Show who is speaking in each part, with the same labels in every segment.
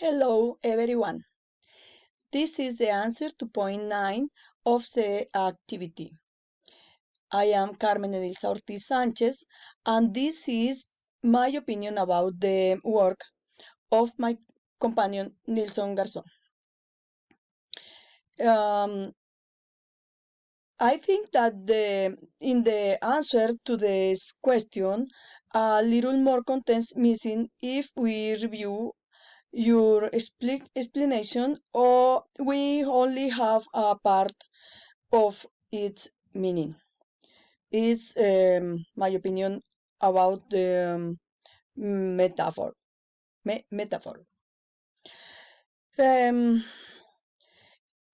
Speaker 1: Hello, everyone. This is the answer to point 9 of the activity. I am Carmen Edilza Ortiz Sanchez, and this is my opinion about the work of my companion Nilson Garzón. I think that in the answer to this question, a little more content missing if we review your explanation, or we only have a part of its meaning. It's my opinion about the metaphor. Metaphor.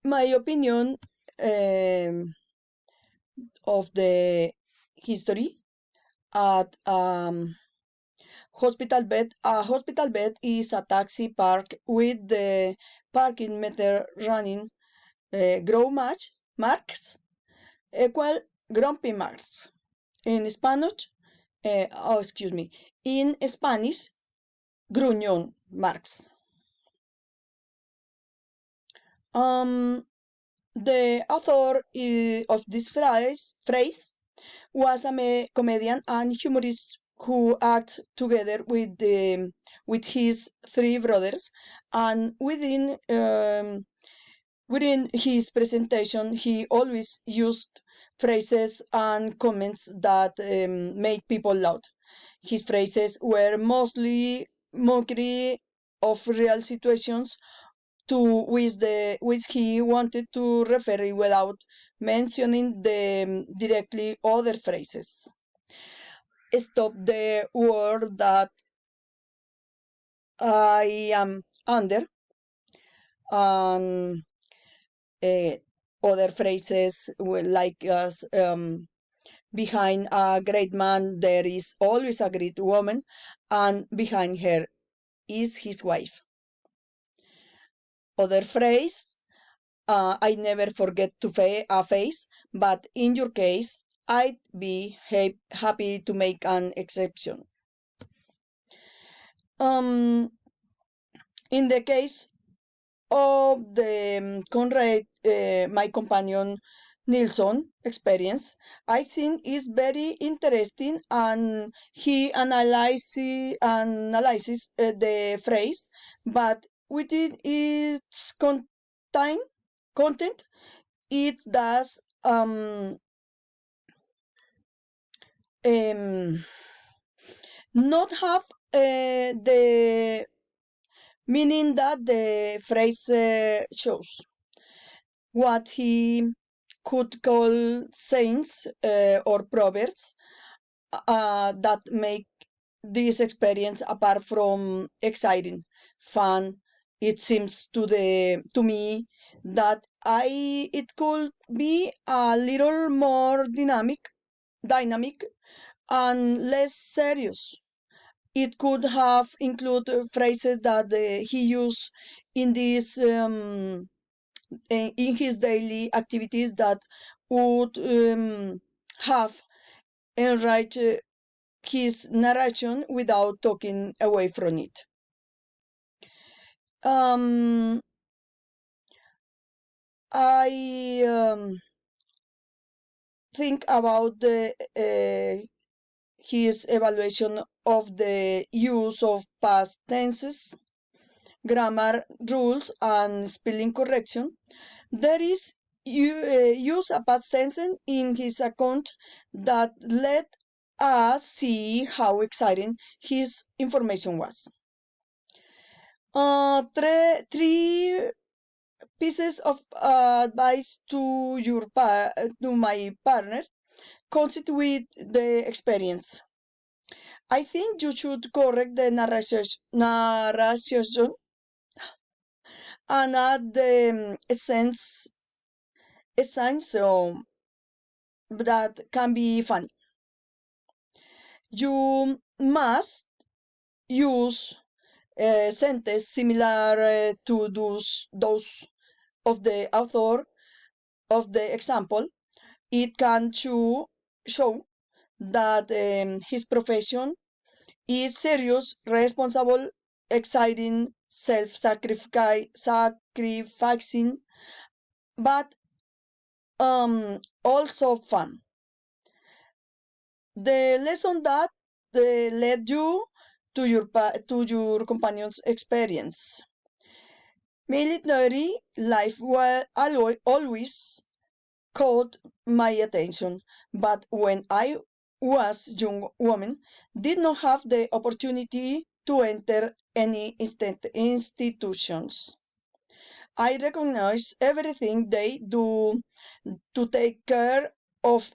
Speaker 1: My opinion of the history at hospital bed. A hospital bed is a taxi park with the parking meter running grow marks equal grumpy marks. In Spanish, in Spanish, gruñón marks. The author of this phrase was a comedian and humorist who acted together with his three brothers, and within his presentation he always used phrases and comments that make people laugh. His phrases were mostly mockery of real situations to which he wanted to refer without mentioning the directly other phrases. Stop the word that I am under, and other phrases like behind a great man there is always a great woman, and behind her is his wife. Other phrase, I never forget to a face, but in your case, I'd be happy to make an exception. In the case of the Conrad, my companion Nilson experience, I think is very interesting, and he analyzes the phrase, but within its content, it does not have the meaning that the phrase shows. What he could call sayings or proverbs that make this experience, apart from exciting, fun, it seems to me that it could be a little more dynamic and less serious. It could have included phrases that he used in this in his daily activities that would have enriched his narration without talking away from it. I think about his evaluation of the use of past tenses, grammar rules, and spelling correction. There is use a past tense in his account that let us see how exciting his information was. Three pieces of advice to my partner constitute the experience. I think you should correct the narration and add the essence so that can be funny. You must use a sentence similar to those of the author of the example. It can show that his profession is serious, responsible, exciting, self-sacrificing, but also fun. The lesson that led you to your companion's experience. Military life always caught my attention, but when I was young woman, did not have the opportunity to enter any institutions. I recognize everything they do to take care of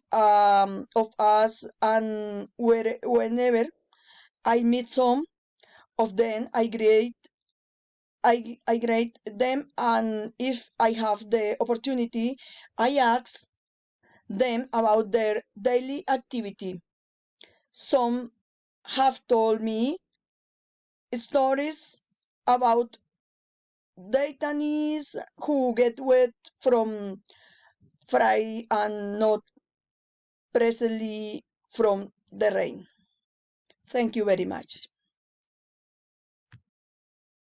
Speaker 1: us, and whenever I meet some of them, I grade them, and if I have the opportunity, I ask them about their daily activity. Some have told me stories about detainees who get wet from fry and not precisely from the rain. Thank you very much.